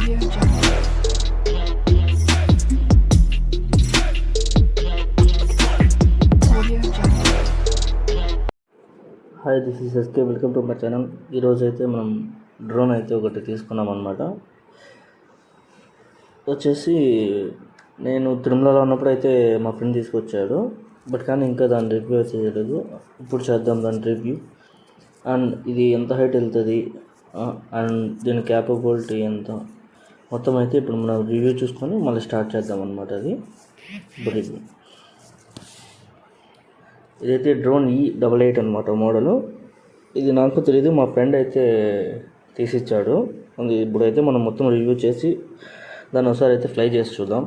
Audio Jungle. Audio Jungle. Hi, this is SK. Welcome to my channel. ఈరోజు అయితే మనం drone అయితే ఒకటి తీసుకున్నాం అనమాట. వచ్చేసి నేను తిరుమలలో ఉన్నప్పుడు అయితే మా ఫ్రెండ్ తీసుకొచ్చాడు, బట్ కానీ ఇంకా దాని రివ్యూ అయితే చేయలేదు. ఇప్పుడు చేద్దాం దాని రివ్యూ. అండ్ ఇది ఎంత హైట్ వెళ్తుంది అండ్ దీని క్యాపబిలిటీ ఎంత, మొత్తం అయితే ఇప్పుడు మనం రివ్యూ చూసుకొని మళ్ళీ స్టార్ట్ చేద్దాం అనమాట. అది ఇప్పుడు రివ్యూ. ఇదైతే డ్రోన్ E88 అనమాట మోడలు. ఇది నాకు తెలియదు, మా ఫ్రెండ్ అయితే తీసిచ్చాడు. అది ఇప్పుడైతే మనం మొత్తం రివ్యూ చేసి దాన్ని ఒకసారి అయితే ఫ్లై చేసి చూద్దాం.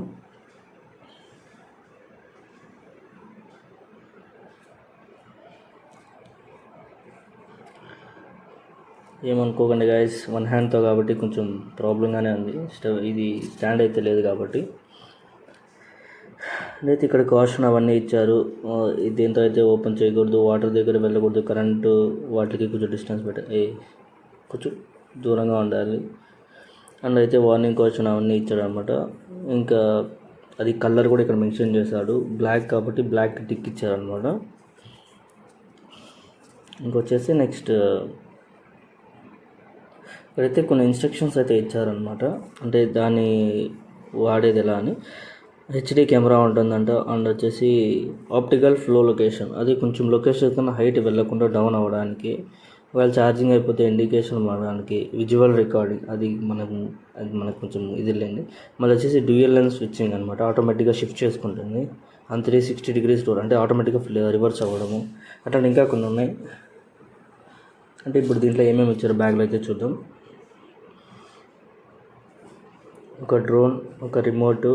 ఏమనుకోకండి గాయస్, వన్ హ్యాండ్తో కాబట్టి కొంచెం ప్రాబ్లంగానే ఉంది. ఇది స్టాండ్ అయితే లేదు కాబట్టి. అయితే ఇక్కడ కాషన్ అవన్నీ ఇచ్చారు. దీంతో అయితే ఓపెన్ చేయకూడదు, వాటర్ దగ్గర వెళ్ళకూడదు, కరెంటు వాటికి కొంచెం డిస్టెన్స్ కొంచెం దూరంగా ఉండాలి. అండ్ అయితే వార్నింగ్ కాషన్ అవన్నీ ఇచ్చాడు అనమాట. ఇంకా అది కలర్ కూడా ఇక్కడ మెన్షన్ చేశాడు, బ్లాక్ కాబట్టి బ్లాక్ టిక్ ఇచ్చారనమాట. ఇంకొచ్చేసి నెక్స్ట్ ఇక్కడైతే కొన్ని ఇన్స్ట్రక్షన్స్ అయితే ఇచ్చారనమాట. అంటే దాన్ని వాడేది ఎలా అని. హెచ్డి కెమెరా ఉంటుందంట. అండ్ వచ్చేసి ఆప్టికల్ ఫ్లో లొకేషన్, అది కొంచెం లొకేషన్ కన్నా హైట్ వెళ్ళకుండా డౌన్ అవ్వడానికి, ఒకవేళ ఛార్జింగ్ అయిపోతే ఇండికేషన్ ಮಾಡడానికి, విజువల్ రికార్డింగ్, అది మనకు కొంచెం ఇది లేండి. మళ్ళీ వచ్చేసి డ్యూయల్ లెన్స్ స్విచ్చింగ్ అనమాట, ఆటోమేటిక్గా షిఫ్ట్ చేసుకుంటుంది. అండ్ 360 degrees డోర్, అంటే ఆటోమేటిక్గా రివర్స్ అవ్వడము, అట్లా ఇంకా కొన్ని ఉన్నాయి. అంటే ఇప్పుడు దీంట్లో ఏమేమి ఇచ్చారు బ్యాగ్లో అయితే చూద్దాం. ఒక డ్రోన్, ఒక రిమోటు,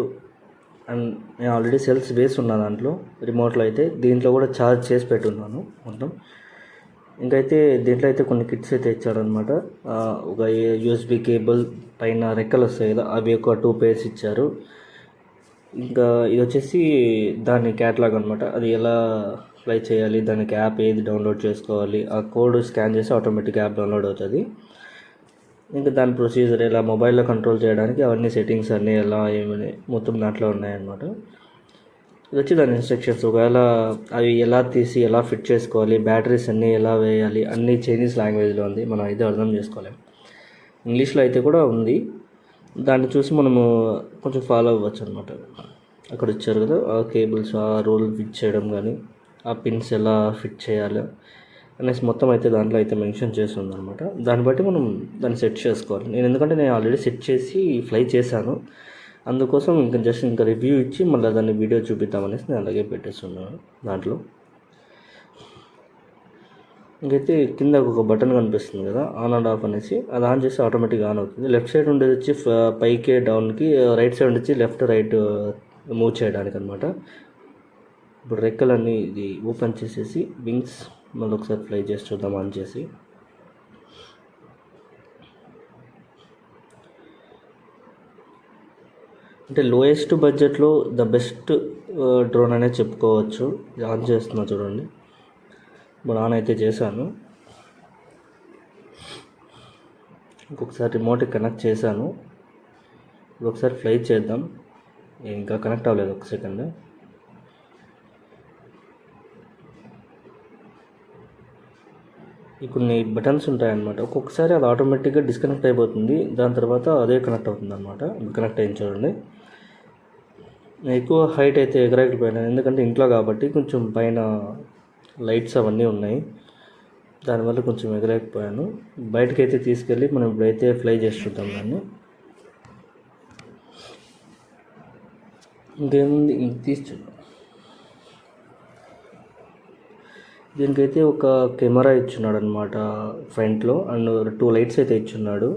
అండ్ నేను ఆల్రెడీ సెల్స్ వేసి ఉన్నా దాంట్లో. రిమోట్లో అయితే దీంట్లో కూడా ఛార్జ్ చేసి పెట్టున్నాను మొత్తం. ఇంకైతే దీంట్లో అయితే కొన్ని కిట్స్ అయితే ఇచ్చారనమాట. ఒక USB కేబుల్, పైన రెక్కలు వస్తాయి కదా, అవి ఒక 2 pairs ఇచ్చారు. ఇంకా ఇది వచ్చేసి దాని క్యాటలాగ్ అనమాట, అది ఎలా ఫ్లై చేయాలి, దానికి యాప్ ఏది డౌన్లోడ్ చేసుకోవాలి, ఆ కోడ్ స్కాన్ చేసి ఆటోమేటిక్ యాప్ డౌన్లోడ్ అవుతుంది. ఇంకా దాని ప్రొసీజర్ ఎలా మొబైల్లో కంట్రోల్ చేయడానికి అవన్నీ సెట్టింగ్స్ అన్నీ ఎలా ఏమని మొత్తం దాంట్లో ఉన్నాయన్నమాట. ఇది వచ్చి దాని ఇన్స్ట్రక్షన్స్, ఒకవేళ అవి ఎలా తీసి ఎలా ఫిట్ చేసుకోవాలి, బ్యాటరీస్ అన్నీ ఎలా వేయాలి, అన్నీ చైనీస్ లాంగ్వేజ్లో ఉంది, మనం అయితే అర్థం చేసుకోలేం. ఇంగ్లీష్లో అయితే కూడా ఉంది, దాన్ని చూసి మనము కొంచెం ఫాలో అవ్వచ్చు అనమాట. అక్కడ ఇచ్చారు కదా ఆ కేబుల్స్, ఆ రోల్ ఫిట్ చేయడం కానీ, ఆ పిన్స్ ఎలా ఫిట్ చేయాలి అనేసి మొత్తం అయితే దాంట్లో అయితే మెన్షన్ చేస్తుంది అనమాట. దాన్ని బట్టి మనం దాన్ని సెట్ చేసుకోవాలి. ఎందుకంటే నేను ఆల్రెడీ సెట్ చేసి ఫ్లై చేశాను, అందుకోసం ఇంకా రివ్యూ ఇచ్చి మళ్ళీ దాన్ని వీడియో చూపిద్దామనేసి నేను అలాగే పెట్టేస్తున్నాను దాంట్లో. ఇంకైతే కింద ఒక బటన్ కనిపిస్తుంది కదా, ఆన్ అండ్ ఆఫ్ అనేసి, అది ఆన్ చేసి ఆటోమేటిక్గా ఆన్ అవుతుంది. లెఫ్ట్ సైడ్ ఉండేది వచ్చి పైకి డౌన్కి, రైట్ సైడ్ వచ్చి లెఫ్ట్ రైట్ మూవ్ చేయడానికి అనమాట. ఇప్పుడు రెక్కలన్నీ ఇది ఓపెన్ చేసేసి వింగ్స్ మళ్ళీ ఒకసారి ఫ్లై చేసి చూద్దాం ఆన్ చేసి. అంటే లోయెస్ట్ బడ్జెట్లో ద బెస్ట్ డ్రోన్ అనే చెప్పుకోవచ్చు. ఆన్ చేస్తున్నా చూడండి. ఇప్పుడు ఆన్ అయితే చేశాను. ఇంకొకసారి రిమోట్కి కనెక్ట్ చేశాను. ఇప్పుడు ఒకసారి ఫ్లై చేద్దాం. ఇంకా కనెక్ట్ అవ్వలేదు, ఒక సెకండ్. కొన్ని బటన్స్ ఉంటాయన్నమాట, ఒక్కొక్కసారి అది ఆటోమేటిక్గా డిస్కనెక్ట్ అయిపోతుంది, దాని తర్వాత అదే కనెక్ట్ అవుతుంది అనమాట. కనెక్ట్ అయింది చూడండి. ఎక్కువ హైట్ అయితే ఎగరకపోయినాను, ఎందుకంటే ఇంట్లో కాబట్టి కొంచెం పైన లైట్స్ అవన్నీ ఉన్నాయి, దానివల్ల కొంచెం ఎగరకపోయాను. బయటకైతే తీసుకెళ్ళి మనం ఇప్పుడైతే ఫ్లై చేసి చూద్దాం దాన్ని. ఇంకేముంది, ఇంక తీసి చూద్దాం. దీనికైతే ఒక కెమెరా ఇచ్చున్నాడు అనమాట ఫ్రంట్లో, అండ్ 2 లైట్స్ అయితే ఇచ్చున్నాడు.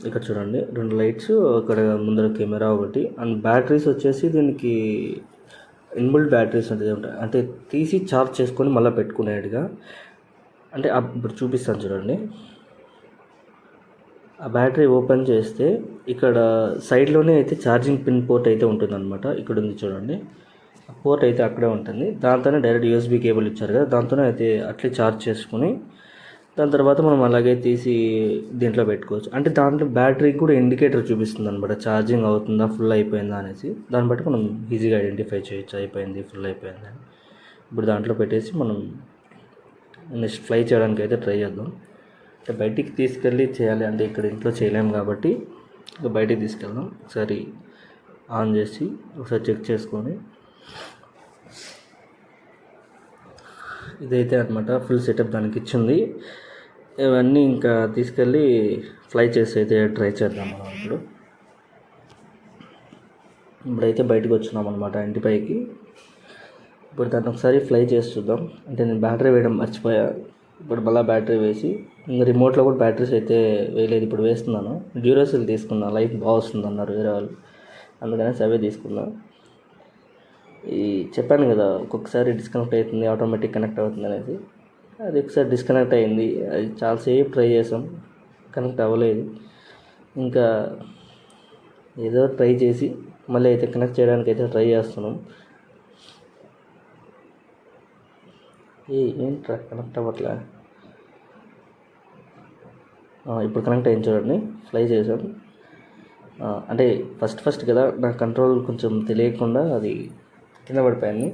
ఇక్కడ చూడండి 2 లైట్స్, అక్కడ ముందర కెమెరా ఒకటి. అండ్ బ్యాటరీస్ వచ్చేసి దీనికి ఇన్బిల్ట్ బ్యాటరీస్ ఉంటాయి, అంటే తీసి ఛార్జ్ చేసుకొని మళ్ళీ పెట్టుకునేట్టుగా. అంటే ఇప్పుడు చూపిస్తాను చూడండి. ఆ బ్యాటరీ ఓపెన్ చేస్తే ఇక్కడ సైడ్లోనే అయితే ఛార్జింగ్ పిన్ పోర్ట్ అయితే ఉంటుందన్నమాట. ఇక్కడ ఉంది చూడండి, పోర్ట్ అయితే అక్కడే ఉంటుంది. దాంతోనే డైరెక్ట్ USB కేబుల్ ఇచ్చారు కదా, దాంతోనే అయితే అట్లే ఛార్జ్ చేసుకుని దాని తర్వాత మనం అలాగే తీసి దీంట్లో పెట్టుకోవచ్చు. అంటే దాంట్లో బ్యాటరీకి కూడా ఇండికేటర్ చూపిస్తుంది అనమాట, ఛార్జింగ్ అవుతుందా ఫుల్ అయిపోయిందా అనేసి. దాన్ని బట్టి మనం ఈజీగా ఐడెంటిఫై చేయొచ్చు, అయిపోయింది ఫుల్ అయిపోయింది అని. ఇప్పుడు దాంట్లో పెట్టేసి మనం నెక్స్ట్ ఫ్లై చేయడానికి అయితే ట్రై చేద్దాం. అంటే బయటికి తీసుకెళ్ళి చేయాలి అంటే ఇక్కడ ఇంట్లో చేయలేము కాబట్టి ఇక బయటికి తీసుకెళ్దాం. ఒకసారి ఆన్ చేసి ఒకసారి చెక్ చేసుకొని, ఇదైతే అనమాట ఫుల్ సెటప్ దానికి ఇచ్చింది. ఇవన్నీ ఇంకా తీసుకెళ్ళి ఫ్లై చేసి అయితే ట్రై చేద్దాం మనం. ఇప్పుడైతే బయటకు వచ్చినాం అనమాట ఇంటి పైకి. ఇప్పుడు దాన్ని ఒకసారి ఫ్లై చేసి చూద్దాం. అంటే నేను బ్యాటరీ వేయడం మర్చిపోయా, ఇప్పుడు మళ్ళీ బ్యాటరీ వేసి, ఇంకా రిమోట్లో కూడా బ్యాటరీస్ అయితే వేయలేదు, ఇప్పుడు వేస్తున్నాను. డ్యూరాసెల్ తీసుకున్నా, లైఫ్ బాగా వస్తుంది అన్నారు వేరే వాళ్ళు, అందుకనేసి అవే తీసుకున్నా. ఈ చెప్పాను కదా ఒక్కొక్కసారి డిస్కనెక్ట్ అవుతుంది, ఆటోమేటిక్ కనెక్ట్ అవుతుంది అనేది. అది ఒకసారి డిస్కనెక్ట్ అయింది, అది చాలాసేపు ట్రై చేసాం, కనెక్ట్ అవ్వలేదు. ఇంకా ఏదో ట్రై చేసి మళ్ళీ అయితే కనెక్ట్ చేయడానికి అయితే ట్రై చేస్తున్నాం. ఏంట్రా కనెక్ట్ అవ్వట్లే. ఇప్పుడు కనెక్ట్ అయింది చూడండి, ఫ్లై చేసాం. అంటే ఫస్ట్ కదా నా కంట్రోల్ కొంచెం తెలియకుండా అది కింద పడిపోయింది.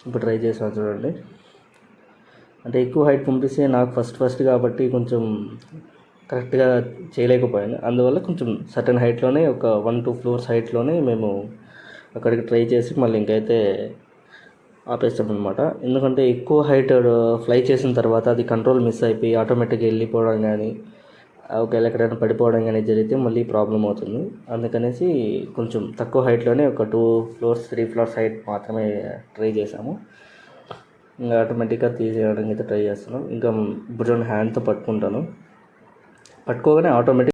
ఇప్పుడు ట్రై చేసాను చూడండి. అంటే ఎక్కువ హైట్ పంపిస్తే నాకు ఫస్ట్ కాబట్టి కొంచెం కరెక్ట్గా చేయలేకపోయాను. అందువల్ల కొంచెం సర్టన్ హైట్లోనే, ఒక 1-2 ఫ్లోర్స్ హైట్లోనే మేము అక్కడికి ట్రై చేసి మళ్ళీ ఇంకైతే ఆపేస్తాం అనమాట. ఎందుకంటే ఎక్కువ హైట్ ఫ్లై చేసిన తర్వాత అది కంట్రోల్ మిస్ అయిపోయి ఆటోమేటిక్గా వెళ్ళిపోవడం కానీ, ఒకవేళ ఎక్కడైనా పడిపోవడం కానీ జరిగితే మళ్ళీ ప్రాబ్లం అవుతుంది. అందుకనేసి కొంచెం తక్కువ హైట్లోనే ఒక 2 ఫ్లోర్స్ 3 ఫ్లోర్స్ హైట్ మాత్రమే ట్రై చేసాము. ఇంకా ఆటోమేటిక్గా తీసేయడానికి అయితే ట్రై చేస్తున్నాం. ఇంకా భుజం హ్యాండ్తో పట్టుకుంటాను, పట్టుకోగానే ఆటోమేటిక్